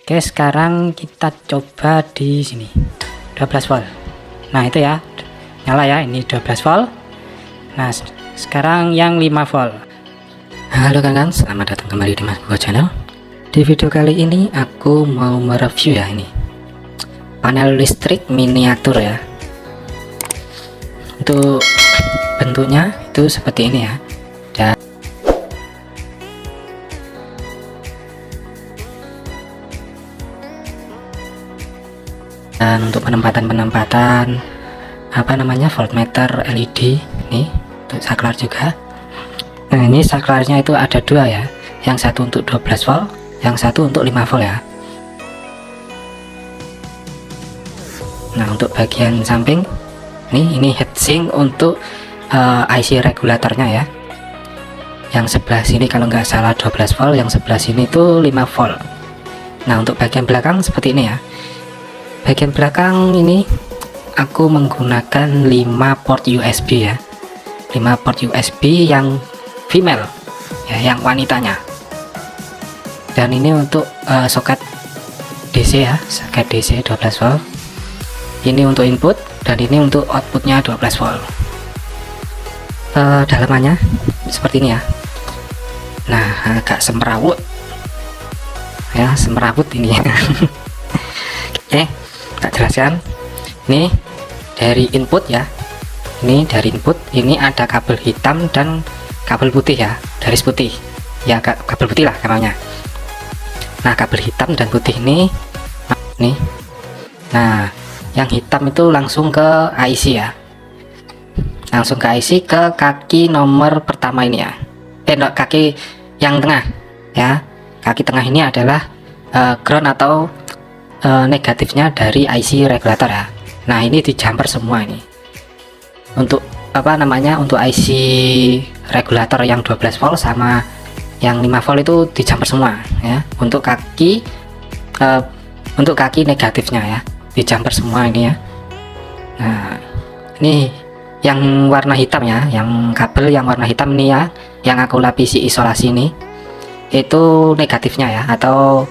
Oke, sekarang kita coba di sini 12 volt. Nah itu ya, nyala ya, ini 12 volt. Nah sekarang yang 5 volt. Halo kawan-kawan, selamat datang kembali di Mas Bowo Channel. Di video kali ini aku mau mereview ya, ini panel listrik miniatur ya. Untuk bentuknya itu seperti ini ya. Dan untuk penempatan apa namanya voltmeter LED ini untuk saklar juga. Nah ini saklarnya itu ada dua ya, yang satu untuk 12 volt, yang satu untuk 5 volt ya. Nah untuk bagian samping ini heatsink untuk IC regulatornya ya. Yang sebelah sini kalau nggak salah 12 volt, yang sebelah sini itu 5 volt. Nah untuk bagian belakang seperti ini ya. Bagian belakang ini aku menggunakan 5 port USB ya, 5 port USB yang female ya, yang wanitanya. Dan ini untuk soket DC ya, soket DC 12 volt. Ini untuk input dan ini untuk outputnya 12 volt. Dalamannya seperti ini ya. Nah agak semrawut ya, semrawut ini ya. Oke, tak jelaskan. Ini dari input ya, ini dari input, ini ada kabel hitam dan kabel putih ya, garis putih ya, kabel putih lah namanya. Nah kabel hitam dan putih ini nih, nah yang hitam itu langsung ke IC ya, langsung ke IC, ke kaki nomor pertama ini ya, kaki yang tengah ya, kaki tengah ini adalah ground atau negatifnya dari IC regulator ya. Nah ini di jumper semua ini untuk apa namanya, untuk IC regulator yang 12 volt sama yang 5 volt itu di jumper semua ya. Untuk kaki negatifnya ya di jumper semua ini ya. Nah ini yang warna hitam ya, yang kabel yang warna hitam ini ya, yang aku lapisi isolasi ini itu negatifnya ya, atau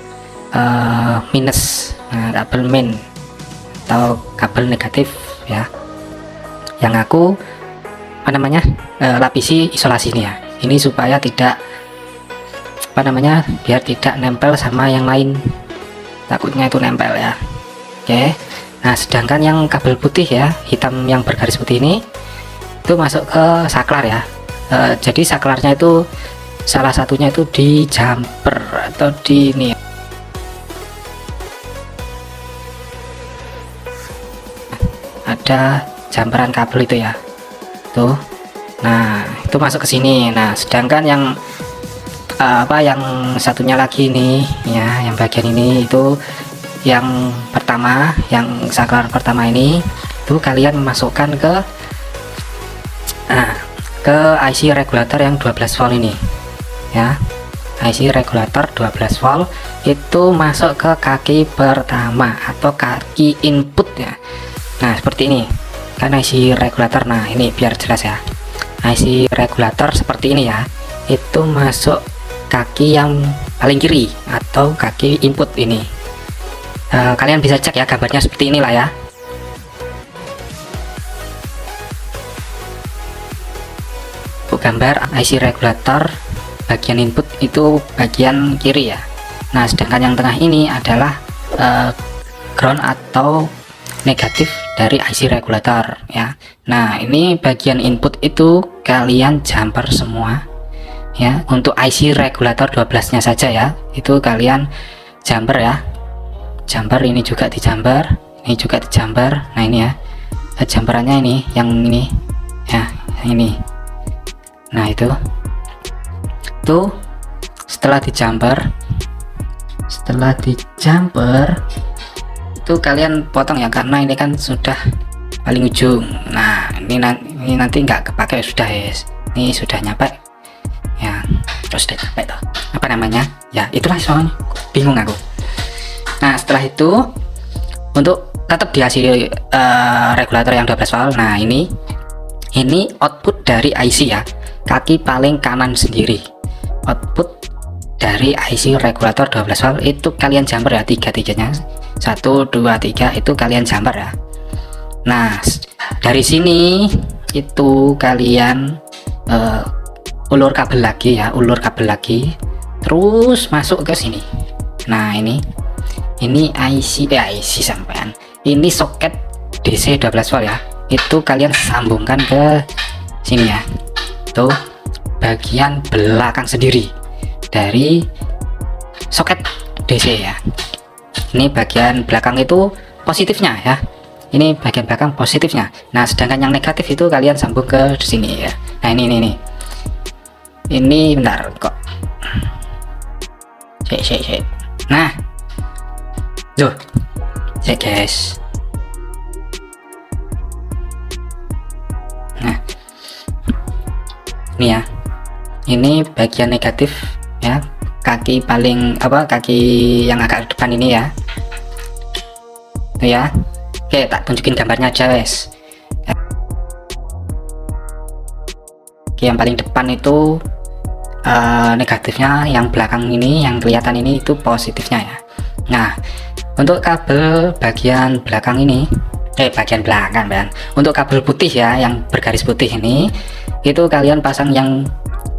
minus. Nah, kabel main atau kabel negatif ya, yang aku apa namanya lapisi isolasi ini ya. Ini supaya tidak apa namanya, biar tidak nempel sama yang lain, takutnya itu nempel ya. Oke, nah sedangkan yang kabel putih ya, hitam yang bergaris putih ini itu masuk ke saklar ya. Jadi saklarnya itu salah satunya itu di jumper atau di ini, ada jumperan kabel itu ya tuh. Nah itu masuk ke sini. Nah sedangkan yang yang satunya lagi ini ya, yang bagian ini itu yang pertama, yang saklar pertama ini itu kalian memasukkan ke IC regulator yang 12 volt ini ya. IC regulator 12 volt itu masuk ke kaki pertama atau kaki input ya. Nah seperti ini kan IC regulator. Nah ini biar jelas ya, IC regulator seperti ini ya, itu masuk kaki yang paling kiri atau kaki input ini. Kalian bisa cek ya, gambarnya seperti inilah ya. Untuk gambar IC regulator bagian input itu bagian kiri ya. Nah sedangkan yang tengah ini adalah ground atau negatif dari IC regulator ya. Nah ini bagian input itu kalian jumper semua ya. Untuk IC regulator 12 nya saja ya, itu kalian jumper ya, jumper. Ini juga di jumper, ini juga di jumper. Nah ini ya, jumperannya ini, yang ini ya, yang ini. Nah itu setelah di jumper itu kalian potong ya, karena ini kan sudah paling ujung. Nah ini nanti nggak kepake, sudah yes, ini sudah nyampe ya, terus sudah nyampe tuh apa namanya ya, itulah soalnya bingung aku. Nah setelah itu untuk tetap di IC regulator yang 12 volt. Nah ini output dari IC ya, kaki paling kanan sendiri, output dari IC regulator 12 volt itu kalian jumper ya, tiga-tiganya 1 2 3 itu kalian jumper ya. Nah dari sini itu kalian ulur kabel lagi ya, ulur kabel lagi terus masuk ke sini. Nah ini IC sampean, ini soket DC 12 volt ya, itu kalian sambungkan ke sini ya, tuh bagian belakang sendiri dari soket DC ya. Ini bagian belakang itu positifnya ya, ini bagian belakang positifnya. Nah sedangkan yang negatif itu kalian sambung ke sini ya. Nah ini bentar kok, cek. Nah tuh cek guys. Nah ini ya, ini bagian negatif ya, kaki paling kaki yang agak depan ini ya. Tuh ya. Oke, tak tunjukin gambarnya aja guys. Oke, yang paling depan itu negatifnya, yang belakang ini yang kelihatan ini itu positifnya ya. Nah untuk kabel bagian belakang ini bagian belakang untuk kabel putih ya, yang bergaris putih ini itu kalian pasang yang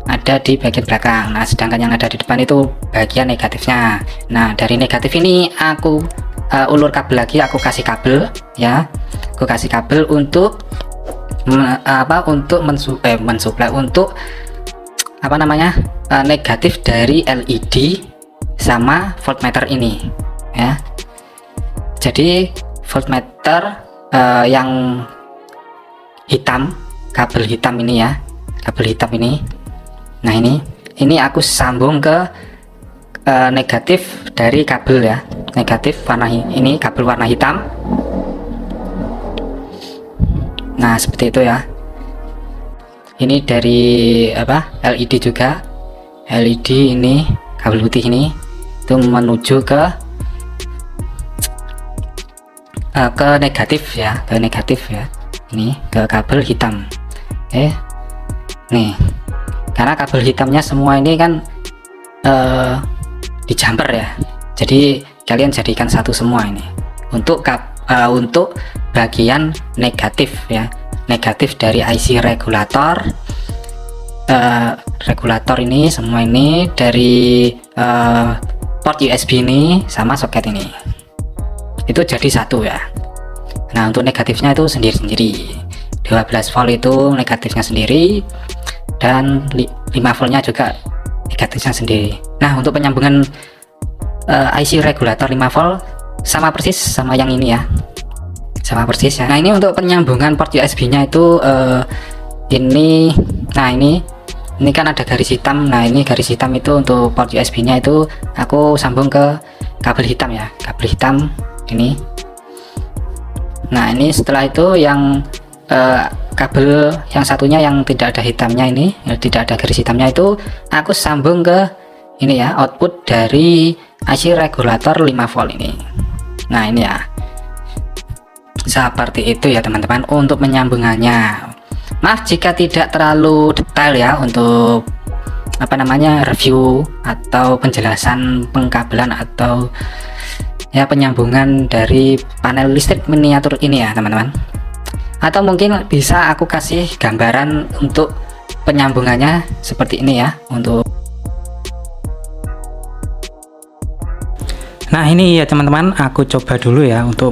ada di bagian belakang. Nah sedangkan yang ada di depan itu bagian negatifnya. Nah dari negatif ini aku ulur kabel lagi, aku kasih kabel ya, aku kasih kabel untuk mensuplai untuk negatif dari LED sama voltmeter ini ya. Jadi voltmeter yang hitam, kabel hitam ini ya, kabel hitam ini. Nah ini aku sambung ke negatif dari kabel ya, negatif warna ini, kabel warna hitam. Nah seperti itu ya. Ini dari LED juga, LED ini kabel putih ini itu menuju ke negatif ya, ke negatif ya, ini ke kabel hitam. Nih karena kabel hitamnya semua ini kan di jumper ya, jadi kalian jadikan satu semua ini untuk bagian negatif ya, negatif dari IC regulator ini semua ini dari port USB ini sama soket ini itu jadi satu ya. Nah untuk negatifnya itu sendiri-sendiri, 12 volt itu negatifnya sendiri dan 5 voltnya juga negatifnya sendiri. Nah untuk penyambungan IC regulator 5 volt sama persis sama yang ini ya, sama persis ya. Nah ini untuk penyambungan port USB nya itu ini kan ada garis hitam. Nah ini garis hitam itu untuk port USB nya itu aku sambung ke kabel hitam ya, kabel hitam ini. Nah ini setelah itu yang kabel yang satunya yang tidak ada hitamnya ini, tidak ada garis hitamnya itu aku sambung ke ini ya, output dari IC regulator 5 volt ini. Nah ini ya, seperti itu ya teman-teman untuk menyambungannya. Maaf jika tidak terlalu detail ya untuk review atau penjelasan pengkabelan atau ya penyambungan dari panel listrik miniatur ini ya teman-teman. Atau mungkin bisa aku kasih gambaran untuk penyambungannya seperti ini ya untuk. Nah ini ya teman-teman, aku coba dulu ya untuk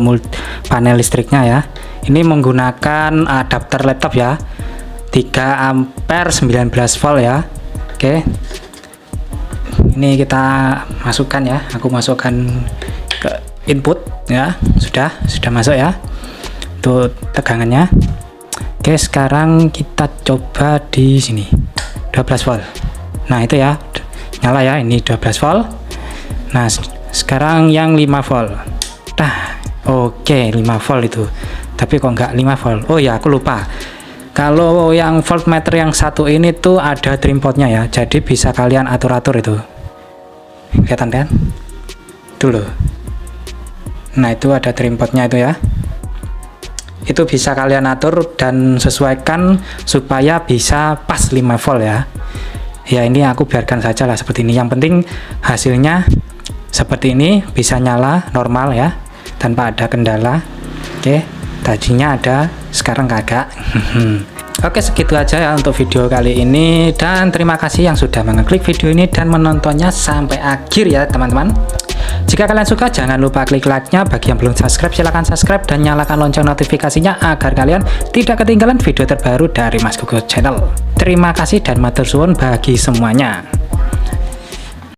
panel listriknya ya. Ini menggunakan adapter laptop ya, 3 ampere 19 volt ya. Oke, ini kita masukkan ya, aku masukkan ke input ya, sudah masuk ya untuk tegangannya. Oke, sekarang kita coba di sini 12 volt. Nah itu ya, nyala ya, ini 12 volt. Nah sekarang yang 5 volt. Nah oke, 5 volt itu, tapi kok nggak 5 volt. Oh ya, aku lupa, kalau yang voltmeter yang satu ini tuh ada trim potnya ya, jadi bisa kalian atur-atur itu, kelihatan kan itu loh. Nah itu ada trim potnya itu ya, itu bisa kalian atur dan sesuaikan supaya bisa pas 5 volt ya. Ya ini aku biarkan saja lah seperti ini. Yang penting hasilnya seperti ini, bisa nyala normal ya, tanpa ada kendala. Oke, tadinya ada, sekarang kagak. Oke, segitu aja ya untuk video kali ini, dan terima kasih yang sudah mengeklik video ini dan menontonnya sampai akhir ya teman-teman. Jika kalian suka, jangan lupa klik like-nya. Bagi yang belum subscribe, silahkan subscribe dan nyalakan lonceng notifikasinya agar kalian tidak ketinggalan video terbaru dari Mas Gogo Channel. Terima kasih dan matur suwun bagi semuanya.